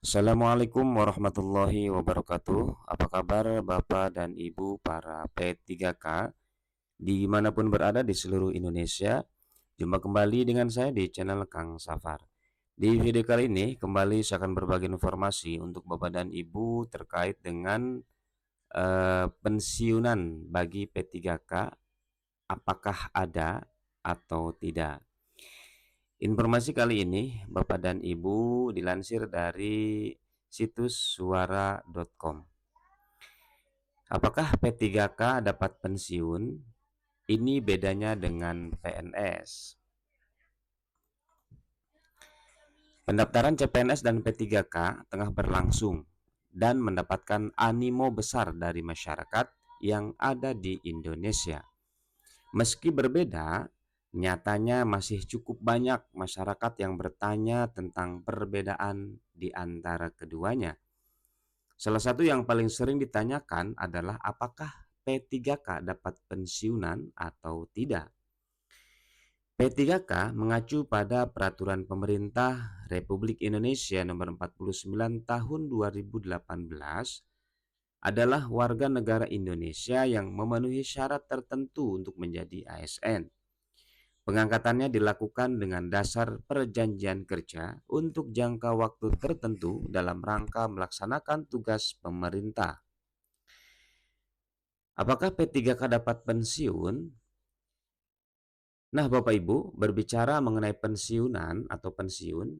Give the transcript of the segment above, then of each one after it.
Assalamualaikum warahmatullahi wabarakatuh. Apa kabar Bapak dan Ibu para P3K dimanapun berada di seluruh Indonesia? Jumpa kembali dengan saya di channel Kang Safar. Di video kali ini kembali saya akan berbagi informasi untuk Bapak dan Ibu terkait dengan pensiunan bagi P3K, apakah ada atau tidak. Informasi kali ini Bapak dan Ibu dilansir dari situs suara.com. Apakah P3K dapat pensiun? Ini bedanya dengan PNS. Pendaftaran CPNS dan P3K tengah berlangsung dan mendapatkan animo besar dari masyarakat yang ada di Indonesia. Meski berbeda, nyatanya masih cukup banyak masyarakat yang bertanya tentang perbedaan di antara keduanya. Salah satu yang paling sering ditanyakan adalah apakah P3K dapat pensiunan atau tidak. P3K mengacu pada Peraturan Pemerintah Republik Indonesia Nomor 49 Tahun 2018 adalah warga negara Indonesia yang memenuhi syarat tertentu untuk menjadi ASN. Pengangkatannya dilakukan dengan dasar perjanjian kerja untuk jangka waktu tertentu dalam rangka melaksanakan tugas pemerintah. Apakah P3K dapat pensiun? Nah, Bapak Ibu, berbicara mengenai pensiunan atau pensiun,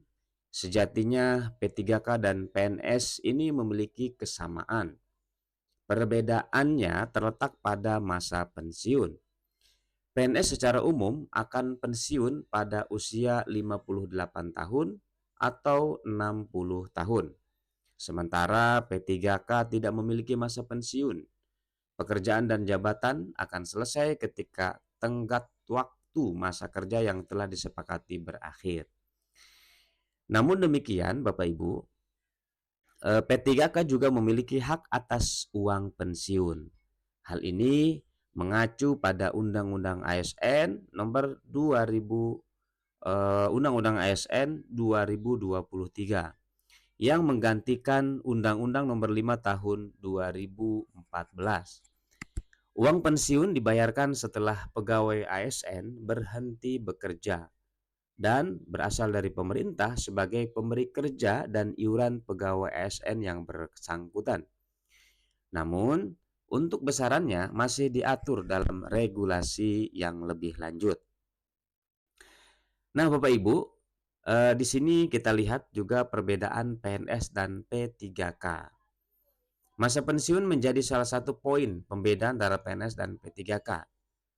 sejatinya P3K dan PNS ini memiliki kesamaan. Perbedaannya terletak pada masa pensiun. PNS secara umum akan pensiun pada usia 58 tahun atau 60 tahun. Sementara P3K tidak memiliki masa pensiun. Pekerjaan dan jabatan akan selesai ketika tenggat waktu masa kerja yang telah disepakati berakhir. Namun demikian, Bapak Ibu, P3K juga memiliki hak atas uang pensiun. Hal ini mengacu pada Undang-Undang ASN Nomor 2000 Undang-Undang ASN 2023 yang menggantikan Undang-Undang Nomor 5 Tahun 2014. Uang pensiun dibayarkan setelah pegawai ASN berhenti bekerja dan berasal dari pemerintah sebagai pemberi kerja dan iuran pegawai ASN yang bersangkutan. Namun, untuk besarannya masih diatur dalam regulasi yang lebih lanjut. Nah, Bapak Ibu, di sini kita lihat juga perbedaan PNS dan P3K. Masa pensiun menjadi salah satu poin pembeda antara PNS dan P3K.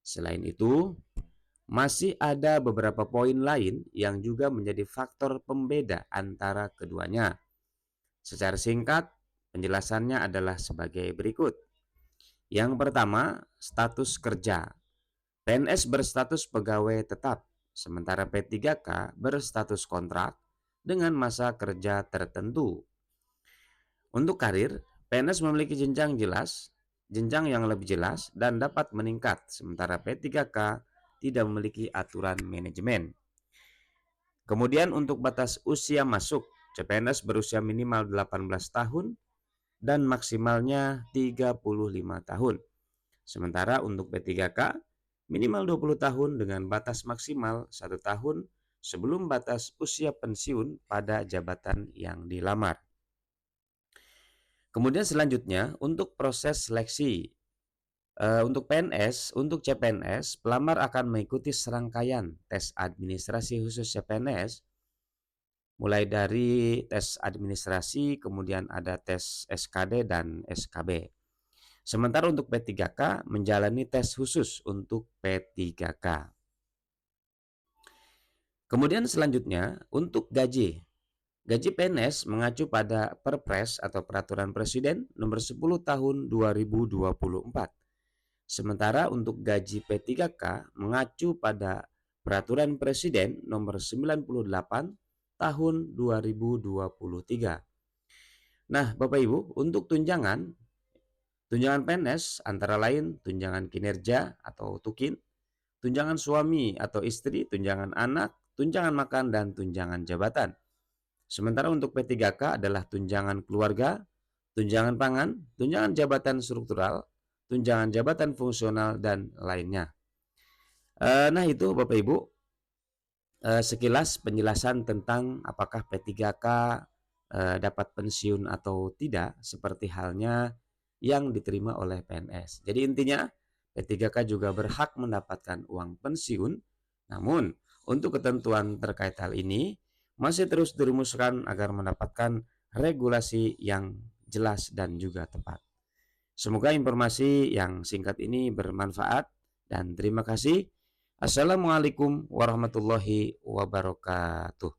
Selain itu, masih ada beberapa poin lain yang juga menjadi faktor pembeda antara keduanya. Secara singkat, penjelasannya adalah sebagai berikut. Yang pertama, status kerja. PNS berstatus pegawai tetap, sementara P3K berstatus kontrak dengan masa kerja tertentu. Untuk karir, PNS memiliki jenjang yang lebih jelas dan dapat meningkat, sementara P3K tidak memiliki aturan manajemen. Kemudian untuk batas usia masuk, CPNS berusia minimal 18 tahun dan maksimalnya 35 tahun. Sementara untuk P3K minimal 20 tahun dengan batas maksimal 1 tahun sebelum batas usia pensiun pada jabatan yang dilamar. Kemudian selanjutnya untuk proses seleksi. Untuk PNS, untuk CPNS, pelamar akan mengikuti serangkaian tes administrasi khusus CPNS, mulai dari tes administrasi, kemudian ada tes SKD dan SKB. Sementara untuk P3K menjalani tes khusus untuk P3K. Kemudian selanjutnya untuk gaji. Gaji PNS mengacu pada Perpres atau Peraturan Presiden Nomor 10 Tahun 2024. Sementara untuk gaji P3K mengacu pada Peraturan Presiden Nomor 98 Tahun 2023. Nah, Bapak Ibu, untuk tunjangan PNS antara lain tunjangan kinerja atau tukin, tunjangan suami atau istri, tunjangan anak, tunjangan makan, dan tunjangan jabatan. Sementara untuk P3K adalah tunjangan keluarga, tunjangan pangan, tunjangan jabatan struktural, tunjangan jabatan fungsional, dan lainnya. Nah itu Bapak Ibu, sekilas penjelasan tentang apakah P3K dapat pensiun atau tidak, seperti halnya yang diterima oleh PNS. Jadi intinya P3K juga berhak mendapatkan uang pensiun, namun untuk ketentuan terkait hal ini masih terus dirumuskan agar mendapatkan regulasi yang jelas dan juga tepat. Semoga informasi yang singkat ini bermanfaat dan terima kasih. Assalamualaikum warahmatullahi wabarakatuh.